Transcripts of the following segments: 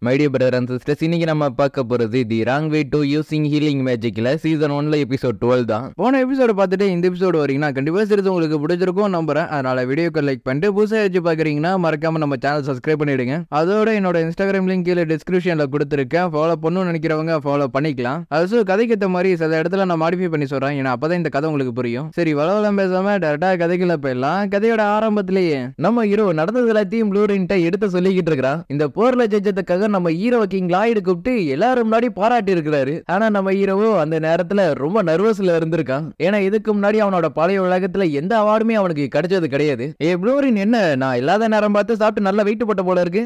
My dear brother and sisters, இன்னைக்கு நம்ம பார்க்க போறது the wrong way to using healing மேஜிக்ல சீசன் 1ல எபிசோட் 12 தான். போன எபிசோட பார்த்துட்டு இந்த எபிசோடு வரீங்கன்னா கண்டிப்பா சிறிது உங்களுக்கு பிடிச்சிருக்கும் நம்புறேன். அதனால வீடியோக்கு லைக் பண்ணிட்டு புதுசாக வச்சு பாக்குறீங்கன்னா மறக்காம நம்ம சேனல் சப்ஸ்கிரைப் பண்ணிடுங்க. அதோட என்னோட இன்ஸ்டாகிராம் லிங்க் கீழே டிஸ்கிரிப்ஷன்ல கொடுத்துருக்கேன். ஃபாலோ பண்ணணும்னு நினைக்கிறவங்க ஃபாலோ பண்ணிக்கலாம். அது கதைக்கு ஏற்ற மாதிரி சில இடத்துல நான் மாடிஃபை பண்ணி சொல்றேன், ஏன்னா அப்பதான் இந்த கதை உங்களுக்கு புரியும். சரி, வளவலம் பேசாம டேரக்டா கதைக்குள்ள போயிடலாம். கதையோட ஆரம்பத்திலேயே நம்ம ஹீரோ நடந்தது எல்லாத்தையும் ப்ளூரின்ட்ட எடுத்து சொல்லிக்கிட்டு இருக்கிறான். இந்த போர்ல ஜெயிச்சதுக்காக நம்ம ஹீரோவை கிங் லாய்டு கூப்பிட்டு எல்லாரும் முன்னாடி பாராட்டி இருக்கிறாரு. ஆனா நம்ம ஹீரோவோ அந்த நேரத்துல ரொம்ப நர்வஸ்ல இருந்திருக்கான். ஏன்னா இதுக்கு முன்னாடி அவனோட பழைய உலகத்துல எந்த அவார்டுமே அவனுக்கு கிடைச்சது கிடையாது. ப்ளூரின் என்ன, நான் இல்லாத நேரம் பார்த்து சாப்பிட்டு நல்லா வெயிட் போட்ட போல இருக்கு.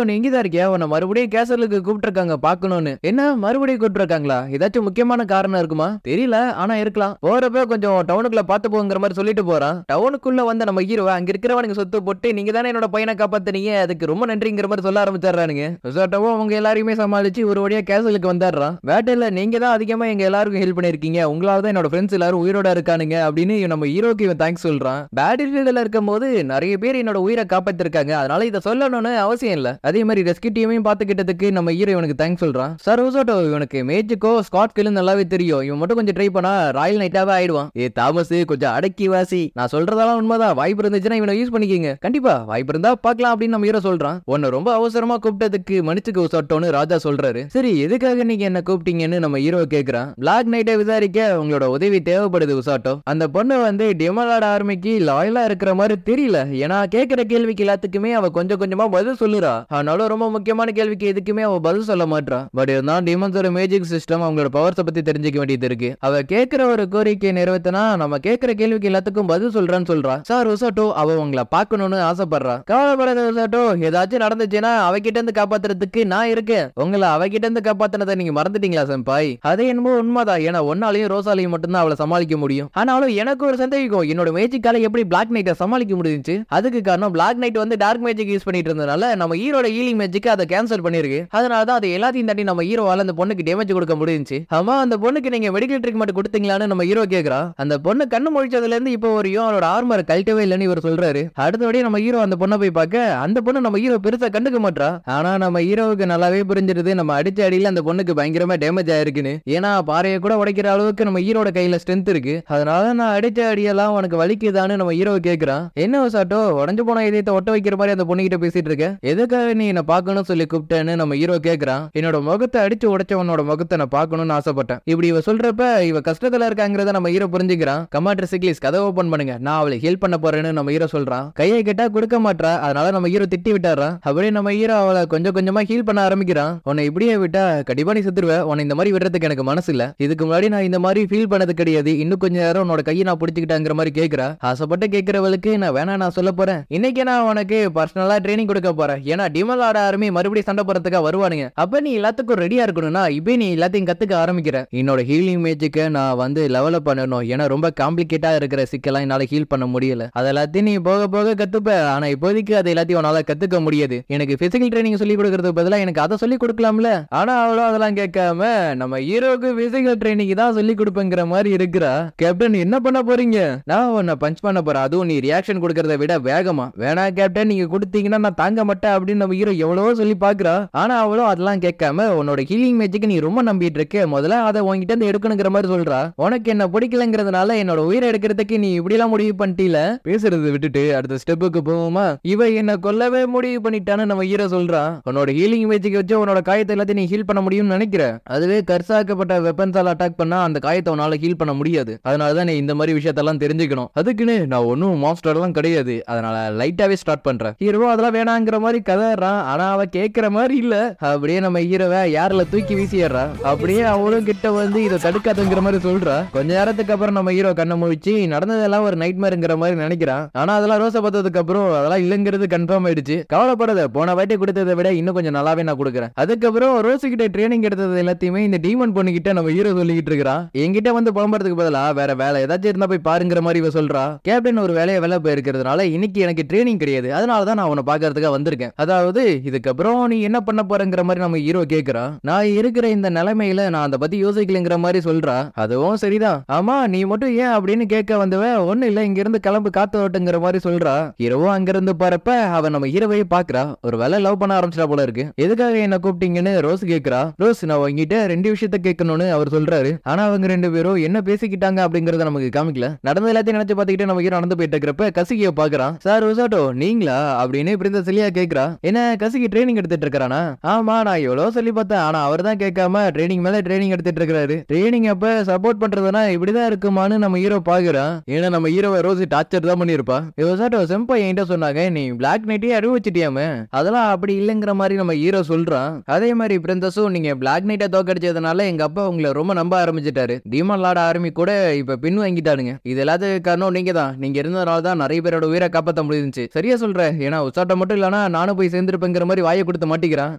நீ இங்கதான் இருக்கியா, உன்னை மறுபடியும் கேசலுக்கு கூப்பிட்டுருக்காங்க பாக்கணும்னு. என்ன மறுபடியும் கூப்பிட்டுருக்காங்களா? ஏதாச்சும் முக்கியமான காரணம் இருக்குமா? தெரியல, ஆனா இருக்கலாம். போறப்ப கொஞ்சம் டவுனுக்குள்ள பாத்து போங்கிற மாதிரி சொல்லிட்டு போறான். டவுனுக்குள்ள வந்த நம்ம ஹீரோ அங்க இருக்கிறவனுக்கு சொத்து போட்டு நீங்க தானே என்னோட பையனை காப்பாத்துனீங்க, அதுக்கு ரொம்ப நன்றிங்கிற மாதிரி சொல்ல ஆரம்பிச்சாரானுங்க. அவங்க எல்லாரையுமே சமாளிச்சு ஒரு வழியா கேசலுக்கு வந்தாடுறான். வேட்டையில நீங்க தான் அதிகமா எங்க எல்லாருக்கும் ஹெல்ப் பண்ணிருக்கீங்க, உங்களால தான் என்னோட ஃப்ரெண்ட்ஸ் எல்லாரும் உயிரோட இருக்கானுங்க அப்படின்னு நம்ம ஹீரோக்கு இவன் தேங்க்ஸ் சொல்றான். பேட்டில் ஃபீல்ட்ல இருக்கும் போது நிறைய பேர் என்னோட உயிரை காப்பாத்திருக்காங்க, அதனால இதை சொல்லணும்னு அவசியம் இல்ல. அதே மாதிரி ரெஸ்கியூ டீமையும் பாத்துக்கிட்டதுக்கு நம்ம ஹீரோ இவனுக்கு தேங்க்ஸ் சொல்றான். சார் உசோட்டோ, இவனுக்கு மேஜிக்கோ ஸ்காட் கில்லும் நல்லாவே தெரியும், இவன் மட்டும் கொஞ்சம் ட்ரை பண்ணா ராயல் நைட்டாவே ஆயிடுவான். தாமஸ் கொஞ்சம் அடக்கி வாசி, நான் சொல்றதெல்லாம் உண்மைதான், வாய்ப்பு இருந்துச்சுன்னா இவனை யூஸ் பண்ணிக்கங்க, கண்டிப்பா வாய்ப்பு இருந்தா பாக்கலாம் அப்படின்னு நம்ம ஹீரோ சொல்றான். உன்னை ரொம்ப அவசரமா கூப்பிட்டதுக்கு மன்னிச்சுக்க உசோட்டோன்னு ராஜா சொல்றாரு. சரி, எதுக்காக நீங்க என்ன கூப்பிட்டீங்கன்னு நம்ம ஹீரோ கேக்குறான். பிளாக் நைட்டை விசாரிக்க உங்களோட உதவி தேவைப்படுது உசாட்டோ. அந்த பொண்ணு வந்து டெமலாட் ஆர்மிக்கு லாயலா இருக்கிற மாதிரி தெரியல, ஏன்னா கேட்கிற கேள்விக்கு எல்லாத்துக்குமே அவ கொஞ்சம் கொஞ்சமா பதில் சொல்லுறா. ஆனாலும் ரொம்ப முக்கியமான கேள்விக்கு எதுக்குமே அவ பதில் சொல்ல மாட்டா. பட் இருந்தாலும் டிமன்ஸோட மேஜிக் சிஸ்டம் அவங்களோட பவர்ஸை பத்தி தெரிஞ்சுக்க வேண்டியது இருக்கு. அவ கேட்கிற ஒரு கோரிக்கை நிறைவேற்றினா நம்ம கேட்கிற கேள்விக்கு எல்லாத்துக்கும் பதில் சொல்றான்னு சொல்றா. சார் உசாட்டோ, அவ உங்களை பார்க்கணும்னு ஆசைப்படுறா. கவலைப்படாத உசாட்டோ, ஏதாச்சும் நடந்துச்சுன்னா அவகிட்ட இருந்து காப்பாத்துறதுக்கு நான் இருக்கேன். உங்களை அவகிட்ட இருந்து காப்பாத்தினதை நீங்க மறந்துட்டீங்களா செம்பாய்? அதே என்னமோ உண்மைதான், ஏன்னா ஒன்னாலையும் ரோசாலையும் மட்டும்தான் அவளை சமாளிக்க முடியும். ஆனாலும் எனக்கு ஒரு சந்தேகம், என்னோட மேஜிக்கால எப்படி பிளாக் நைட்டை சமாளிக்க முடிஞ்சுச்சு? அதுக்கு காரணம் பிளாக் நைட் வந்து டார்க் மேஜிக் யூஸ் பண்ணிட்டு இருந்தனால நம்ம ஹீரோட ஹீலிங் மேஜிக் அதை கேன்சல் பண்ணிருக்கு. அதனாலதான் அதை எல்லாத்தையும் தாண்டி நம்ம ஹீரோவால அந்த பொண்ணுக்கு டேமேஜ் கொடுக்க முடிஞ்சுச்சு. ஆமா, அந்த பொண்ணுக்கு நீங்க மெடிக்கல் ட்ரீட்மெண்ட் கொடுத்தீங்களான்னு நம்ம ஹீரோ கேக்குறா. அந்த பொண்ணு கண்ணு முழிச்சதுல இருந்து இப்போ வரையும் அவனோட ஆர்மர் கழட்டவே இல்லைன்னு இவர் சொல்றாரு. அடுத்தபடியே நம்ம ஹீரோ அந்த பொண்ணை போய் பார்க்க அந்த பொண்ணு நம்ம ஹீரோ பெருசா கண்டுக்க மாட்டா. ஆனா நம்ம ஹீரோவுக்கு நல்லாவே புரிஞ்சிருது நம்ம அடிச்ச அடியில அந்த பொண்ணுக்கு பயங்கரமா டேமேஜ் ஆயிருக்குன்னு. ஏன்னா பாறையை கூட உடைக்கிற அளவுக்கு நம்ம ஹீரோட கையில ஸ்ட்ரென்த் இருக்கு. அதனால நான் அடிச்ச அடியெல்லாம் உனக்கு வலிக்குதான்னு நம்ம ஹீரோ கேக்குறான். என்ன சாட்டோ, உடஞ்சு போன இதயத்தை ஒட்ட வைக்கிற மாதிரி அந்த பொண்ணு கிட்ட பேசிட்டு இருக்க, எதுக்காக நீ என்ன பாக்கணும் சொல்லி கூப்பிட்டேன்னு நம்ம ஹீரோ கேக்குறான். என்னோட முகத்தை அடிச்சு உடைச்சவனோட முகத்தை நான் பாக்கணும்னு ஆசைப்பட்டேன். இப்படி இவ சொல்றப்ப இவ கஷ்டத்துல இருக்காங்கிறத நம்ம ஹீரோ புரிஞ்சுக்கிறான். கமாண்டர் சிக்லிஸ், கதை ஓபன் பண்ணுங்க, நான் அவளை ஹெல்ப் பண்ண போறேன்னு நம்ம ஹீரோ சொல்றான். கையை கேட்டா கொடுக்க மாட்டா, அதனால நம்ம ஹீரோ திட்டி விட்டாரான். அப்படியே நம்ம ஹீரோ அவளை கொஞ்சம் கொஞ்சமா ஹீல் பண்ண ஆரம்பிக்கிறான். உன்னை இப்படியே விட்டா கண்டிப்பா நீ செத்துருவ, உன்னை இந்த மாதிரி விடுறதுக்கு எனக்கு மனசு இல்ல, இதுக்கு முன்னாடி நான் இந்த மாதிரி ஃபீல் பண்ணது கிடையாது, இன்னும் கொஞ்ச நேரம் உன்னோட கையை நான் பிடிச்சிக்கிட்டாங்கிற மாதிரி கேட்கிறா. ஆசைப்பட்டு கேட்கிறவளுக்கு நான் வேணா நான் சொல்ல போறேன், இன்னைக்கு நான் உனக்கு பர்சனலா ட்ரைனிங் கொடுக்க போறேன். ஏன்னா டிமலாட ஆர்மி மறுபடியும் சண்டை போறதுக்காக வருவானுங்க. அப்ப நீ எல்லாத்துக்கும் ரெடியா இருக்கணும்னா இப்ப நீ எல்லாத்தையும் கத்துக்க ஆரம்பிக்கிற. என்னோட ஹீலிங் மேஜிக்க நான் வந்து லெவலப் பண்ணணும், ஏன்னா ரொம்ப காம்ப்ளிகேட்டா இருக்கிற சிக்கெல்லாம் என்னால ஹீல் பண்ண முடியல. அது எல்லாத்தையும் நீ போக போக கத்துப்ப, ஆனா இப்போதைக்கு அது எல்லாத்தையும் உன்னால கத்துக்க முடியாது. எனக்கு பிசிக்கல் ட்ரைனிங் சொல்லி கொடுக்கறதுக்கு பதிலா எனக்கு அதை சொல்லி கொடுக்கலாம்ல. ஆனா அவ்வளோ அதெல்லாம் கேட்காம நம்ம ஹீரோக்கு பிசிக்கல் ட்ரைனிங் தான் சொல்லி கொடுப்பேங்கிற மாதிரி இருக்கிறா. கேப்டன் என்ன பண்ண போறீங்க? நான் உன்னை பஞ்ச் பண்ண போறேன், அதுவும் நீ ரியாக்ஷன் கொடுக்கறத விட வேகமா. வேணா கேப்டன், நீங்க கொடுத்தீங்கன்னா நான் தாங்க மாட்டேன் அப்படின்னு நம்ம ஹீரோ எவ்வளவோ சொல்லி பாக்குறா. ஆனா அவளோ அதெல்லாம் கேட்காம உன்னோட ஹீலிங் மேஜிக் நீ ரொம்ப நம்பிட்டு இருக்க, முதல்ல அதை உங்ககிட்ட இருந்து எடுக்கணுங்கிற மாதிரி சொல்றா. உனக்கு என்ன பிடிக்கலங்கிறதுனால என்னோட உயிரை எடுக்கிறதுக்கு நீ இப்படி எல்லாம் முடிவு பண்ணிட்டீல, பேசுறது விட்டுட்டு அடுத்த ஸ்டெப்புக்கு போவோமா? இவ என்ன கொல்லவே முடிவு பண்ணிட்டான்னு நம்ம ஹீரோ சொல்றா. உன்னோட ஹீலிங் மேஜிக் வச்சு உன்னோட காயத்தை எல்லாத்தையும் நீ ஹீல் பண்ண முடியும்னு நினைக்கிற, அதுவே கர்சாக்கப்பட்ட வெப்பன்ஸால அட்டாக் பண்ணா அந்த காயத்தை உன்னால ஹீல் பண்ண முடியாது. அதனாலதான் நீ இந்த மாதிரி விஷயத்தெல்லாம் தெரிஞ்சுக்கணும். அதுக்குன்னு நான் ஒன்னும் மாஸ்டர் எல்லாம் கிடையாது, அதனால லைட்டாவே ஸ்டார்ட் பண்றேன். ஹீரோ அதெல்லாம் வேணாங்கிற மாதிரி கதறான். ஆனா அவ கேட்கிற மாதிரி இல்ல. அப்படியே நம்ம ஹீரோவை யாரில் தூக்கி வீசிடுறா. அப்படியே அவளும் கிட்ட வந்து இதை தடுக்காதுங்கிற மாதிரி சொல்றா. கொஞ்ச நேரத்துக்கு அப்புறம் நம்ம ஹீரோ கண்ணை முழிச்சு நடந்ததெல்லாம் ஒரு நைட் மேருங்கிற மாதிரி நினைக்கிறான். ஆனா அதெல்லாம் ரோசை பார்த்ததுக்கு அப்புறம் அதெல்லாம் இல்லங்கிறது கன்ஃபார்ம் ஆயிடுச்சு. கவலைப்படாத, போன வாட்டி கொடுத்ததை விட இன்னும் கொஞ்சம் நல்லாவே நான் கொடுக்குறேன். அதுக்கப்புறம் ரோசி கிட்ட ட்ரைனிங் எடுத்தது எல்லாத்தையுமே இந்த டீமன் பொண்ணு கிட்ட நம்ம ஹீரோ சொல்லிக்கிட்டு இருக்கிறான். என்கிட்ட வந்து புலம்புறதுக்கு பதிலா வேற வேலை ஏதாச்சும் இருந்தா போய் பாருங்கிற மாதிரி இவ சொல்றா. கேப்டன் ஒரு வேலையை வேலை போயிருக்கிறதுனால இன்னைக்கு எனக்கு ட்ரைனிங் கிடையாது, அதனாலதான் நான் உன்னை பாக்குறதுக்காக வந்திருக்கேன். அதாவது இதுக்கப்புறம் நீ என்ன பண்ண போறங்கிற மாதிரி நம்ம ஹீரோ கேக்குறான். நான் இருக்கிற இந்த நிலைமையில நான் அதை பத்தி யோசிக்கலங்கிற மாதிரி சொல்றா. அதுவும் சரிதான், ஆமா நீ மட்டும் ஏன் அப்படின்னு கேட்க வந்தவ ஒண்ணு இல்ல, இங்க இருந்து கிளம்பு காத்து ஓட்டுங்கிற மாதிரி சொல்றா. ஹீரோவும் அங்கிருந்து போறப்ப அவன் நம்ம ஹீரோவையே பாக்குறா. ஒரு வேலை லவ் பண்ண ஆரம்பிச்சிட்டா போல போல இருக்கு. எதுக்காக என்ன கூப்பிட்டீங்கன்னு ரோஸ் கேக்குறா. ரோஸ் நான் உங்ககிட்ட 2 விஷயத்த கேட்கணும்னு அவர் சொல்றாரு. ஆனா அவங்க 2 பேரும் என்ன பேசிக்கிட்டாங்க அப்படிங்கறத நமக்கு காமிக்கல. நடந்த எல்லாத்தையும் நினைச்சு பாத்துக்கிட்டு நம்ம ஹீரோ நடந்து போயிட்டு இருக்கிறப்ப கசிகிய பாக்குறான். சார் உசாட்டோ நீங்களா அப்படின்னு பிரின்சஸ் லியா கேக்குறா. என்ன கசிகி ட்ரைனிங் எடுத்துட்டு இருக்கானா? ஆமா நான் எவ்வளவு சொல்லி பார்த்தேன். ஆனா அவர் தான் கேட்காம ட்ரைனிங் மேல ட்ரைனிங் எடுத்துட்டு இருக்காரு. ட்ரைனிங் அப்ப சப்போர்ட் பண்றதுனா இப்படிதான் இருக்குமான்னு நம்ம ஹீரோ பாக்குறான். ஏன்னா நம்ம ஹீரோவை ரோஸ் டார்ச்சர் தான் பண்ணிருப்பா. உசாட்டோ செம்பா என்கிட்ட சொன்னாங்க நீ பிளாக் நைட்டே அறிவிச்சிட்டியாமே. அதெல்லாம் அப்படி இல்லங்கிற மாதிரி நம்ம ஹீரோ சொல்றான். அதே மாதிரி பிரின்சஸும் நீங்க பிளாக் நைட்டை தோக்கடிச்சதுனால எங்க அப்பா உங்களை ரொம்ப நம்ப ஆரம்பிச்சிட்டாரு. டீமன் லார்ட் ஆர்மி கூட இப்ப பின் வாங்கிட்டானுங்க. இது எல்லாத்துக்கும் காரணம் நீங்க தான். நீங்க இருந்தனால தான் நிறைய பேரோட உயிரை காப்பாற்ற முடிஞ்சுச்சு. சரியா சொல்றேன். ஏன்னா உசாட்டை மட்டும் இல்லனா நானும் போய் சேர்ந்திருப்பேங்கிற மாதிரி வாயை கொடுத்து மாட்டிக்கிறான்.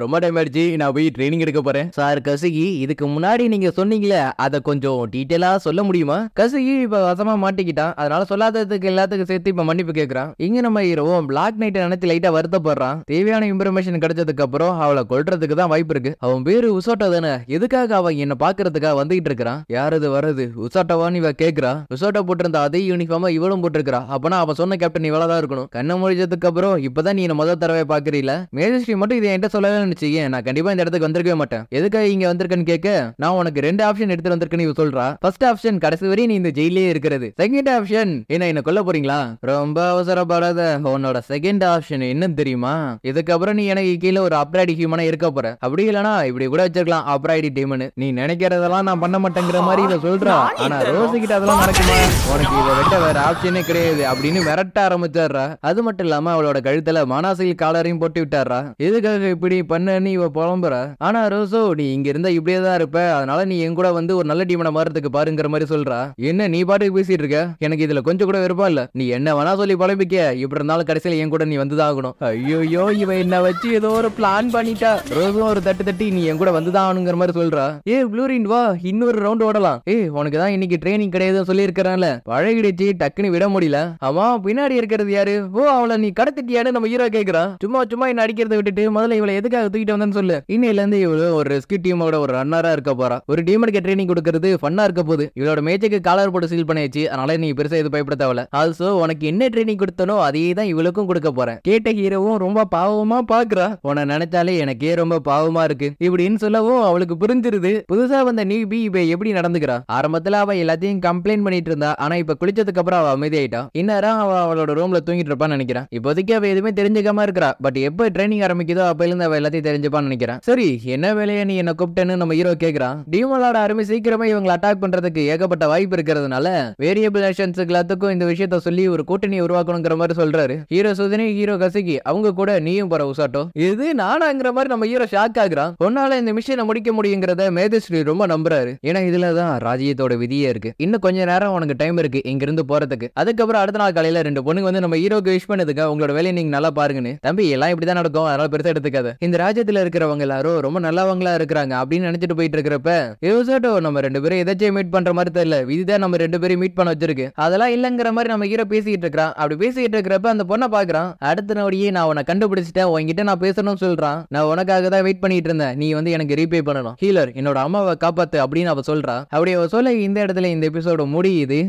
ரொம்ப டைம் ஆயிடுச்சு. நான் போய் ட்ரைனிங் எடுக்க போறேன். சார் கசுகி இதுக்கு முன்னாடி நீங்க சொன்னீங்களே அதை கொஞ்சம் டீட்டெயிலா சொல்ல முடியுமா? கசுகி இப்ப வசமா மாட்டிக்கிட்டான். அதனால சொல்லாததுக்கு எல்லாத்துக்கும் சேர்த்து இப்ப மன்னிப்பு கேட்கறான். இங்க நம்ம ஹீரோவும் பிளாக் நைட்டை நினைச்சு லைட்டா வருத்தப்படுறான். தேவையான இன்ஃபர்மேஷன் கிடைச்சதுக்கு அப்புறம் அவளை கொல்றதுக்கு தான் வாய்ப்பு இருக்கு. அவன் பேரு உசாட்டோ தானே. எதுக்காக அவன் என்ன பாக்குறதுக்காக வந்துகிட்டு இருக்கிறான்? யாரது வரது உசாட்டோவான்னு இவ கேக்குறா. உசாட்டோ போட்டிருந்த அதே யூனிஃபார்மா இவளும் போட்டிருக்கா. அப்பனா அவன் சொன்ன கேப்டன் இவளதான் இருக்கணும். கண்ண முடிஞ்சதுக்கு அப்புறம் இப்பதான் நீ முதல் தடவை பாக்குறீல. மேஜஸ்ட்ரி மட்டும் இதை என்கிட்ட சொல்லவே நினைச்சீங்க. நான் கண்டிப்பா இந்த இடத்துக்கு வந்திருக்கவே மாட்டேன். எதுக்காக இங்க வந்திருக்கேன்னு கேட்க நான் உனக்கு 2 ஆப்ஷன் எடுத்து வந்திருக்கேன்னு இவ சொல்றா. ஃபர்ஸ்ட் ஆப்ஷன் கடைசி வரை நீ இந்த ஜெயிலே இருக்கிறது. செகண்ட் ஆப்ஷன் என்ன கொல்ல போறீங்களா? ரொம்ப அவசரப்படாத. உன்னோட செகண்ட் ஆப்ஷன் என்ன தெரியுமா? இதுக்கப்புறம் நீ எனக்கு கீழே ஒரு அப்ராய்டு ஹியூமனா இருக்க போற. அப்படி இல்லனா இப்படி கூட வச்சிருக்கலாம் அப்ராய்டு டீமன். நீ நினைக்கிறதெல்லாம் நான் பண்ண மாட்டேங்கிற மாதிரி இவ சொல்றா. ஆனா ரோஸ் கிட்ட அதெல்லாம் நடக்குமா? உனக்கு இதை விட்ட வேற ஆப்ஷனே கிடையாது அப்படின்னு மிரட்ட ஆரம்பிச்சாரா. அது மட்டும் இல்லாம அவளோட கழுத்துல மனாசில் காலரையும் போட்டு விட்டாரா. எதுக்காக இப்படி பண்ணன்னு இவ புலம்புறா. ஆனா ரோசோ நீ இங்க இருந்தா இப்படியே தான் இருப்ப. அதனால நீ என் கூட வந்து ஒரு நல்ல டீமனை மாறதுக்கு பாருங்கிற மாதிரி சொல்றா. என்ன நீ பாட்டுக்கு பேசிட்டு இருக்க? எனக்கு இதுல கொஞ்சம் கூட விருப்பம் இல்ல. நீ என்ன வேணா சொல்லி புலம்பிக்க. இப்படி இருந்தாலும் கடைசியில என் கூட நீ வந்துதான் ஆகணும். ஐயோ இவ என்ன வச்சு ஏதோ ஒரு பிளான் பண்ணிட்டா. ரோஸும் ஒரு தட்டி நீ என் கூட வந்துதான் ஆகணுங்கிற மாதிரி சொல்றா. ப்ளூரின் வா இன்னொரு ரவுண்ட் ஓடலாம். உனக்கு தான் இன்னைக்கு ட்ரைனிங் கிடையாதுன்னு சொல்லி இருக்கறான்ல. பழகிடுச்சு டக்குன்னு விட முடியல. ஆமா பின்னாடி இருக்கிறது யாரு? அவளை நீ கடத்திட்டியான்னு நம்ம ஹீரோ கேக்குறான். சும்மா என்ன அடிக்கிறத விட்டுட்டு முதல்ல இவளை எதுக்காக தூக்கிட்டு வந்தேன்னு சொல்லு. இன்னையில இருந்து இவளு ஒரு ரெஸ்கியூ டீமோட ஒரு ரன்னரா இருக்க போறா. ஒரு டீமனுக்கு ட்ரைனிங் கொடுக்கறது ஃபன்னா இருக்க போகுது. இவளோட மேஜைக்கு காலர் போட்டு சீல் பண்ணியாச்சு. அதனால நீ பெருசா எது பயப்பட தேவல. ஆல்சோ உனக்கு என்ன ட்ரைனிங் கொடுத்தனோ அதே தான் இவளுக்கும் கொடுக்க போறேன். கேட்ட ஹீரோவும் ரொம்ப பாவமா பாக்குறா. உன்னை நினைச்சாலே எனக்கே ரொம்ப பாவமா இருக்கு இப்படின்னு சொல்லவும் அவளுக்கு புரிஞ்சிருது. புதுசா வந்த நியூபி இப்ப எப்படி நடந்துக்கிறா. ஆரம்பத்துல அவ எல்லாத்தையும் கம்ப்ளைண்ட் பண்ணிட்டு இருந்தா. ஆனா இப்ப குளிச்சதுக்கு அப்புறம் அவ அமைதியாயிட்டா. இந்நேரம் அவ அவளோட ரூம்ல தூங்கிட்டு இருப்பான்னு நினைக்கிறேன். இப்போதைக்கு அவ எதுவுமே தெரிஞ்சுக்காம இருக்கிறா. பட் எப்ப ட்ரைனிங் ஆரம்பிக்குதோ அப்ப இருந்து அவ எல்லாத்தையும் தெரிஞ்சுப்பான்னு நினைக்கிறேன். சரி என்ன வேலையை நீ என்ன கூப்பிட்டேன்னு நம்ம ஹீரோ கேக்குறான். டீமனோட ஆர்மி சீக்கிரமா இவங்களை அட்டாக் பண்றதுக்கு ஏகப்பட்ட வாய்ப்பு இருக்கிறதுனால வேரியபிள் நேஷன்ஸ் எல்லாத்துக்கும் இந்த விஷயத்த சொல்லி ஒரு கூட்டணி உருவாக்கணுங்கிற மாதிரி சொல்றாரு. ஹீரோ சுதினி ஹீரோ கசிகி அவங்க கூட நீயும் போற உசாட்டோ. இது நானாங்கிற மாதிரி நம்ம ஹீரோ ஷாக் ஆகுறான். உன்னால இந்த மிஷனை முடிக்க முடியுங்கிறத மேஜஸ்ட்ரி ரொம்ப நம்புறாரு. ஏன்னா இதுலதான் ராஜ்யத்தோட விதியே இருக்கு. இன்னும் கொஞ்ச நேரம் உனக்கு டைம் இருக்கு இங்க இருந்து போறதுக்கு. அதுக்கப்புறம் அடுத்த நாள் காலையில 2 பொண்ணுங்க வந்து நம்ம ஹீரோக்கு விஷ் பண்ணதுக்கு உங்களோட வேலையை நீங்க நல்லா பாருங்கன்னு. தம்பி எல்லாம் இப்படிதான் நடக்கும். அதனால பெருசா எடுத்துக்காத. இந்த ராஜ்யத்துல இருக்கிறவங்க எல்லாரும் ரொம்ப நல்லவங்களா இருக்கிறாங்க அப்படின்னு நினைச்சிட்டு போயிட்டு இருக்கிறப்ப உசாட்டோ நம்ம 2 பேரும் எதாச்சும் மீட் பண்ற மாதிரி தெரியல. விதிதான் நம்ம 2 பேரும் மீட் பண்ண வச்சிருக்கு. அதெல்லாம் இல்லங்கிற மாதிரி நம்ம ஹீரோ பேசிட்டு இருக்கிறான். அப்படி பேசிட்டு இருக்கிறப்ப அந்த பொண்ணை பாக்குறான். அடுத்த நொடியே நான் உன்னை கண்டுபிடிச்சிட்டேன். உன்கிட்ட நான் பேசணும்னு சொல்றான். நான் உனக்காக தான் வெயிட் பண்ணிட்டு இருந்தேன். நீ வந்து எனக்கு ரீபே பண்ணணும். ஹீலர் என்னோட அம்மாவை காப்பாத்து அப்படின்னு அவ சொல்றா. அப்படி அவ சொல்ல இந்த இடத்துல இந்த எபிசோட முடியுது.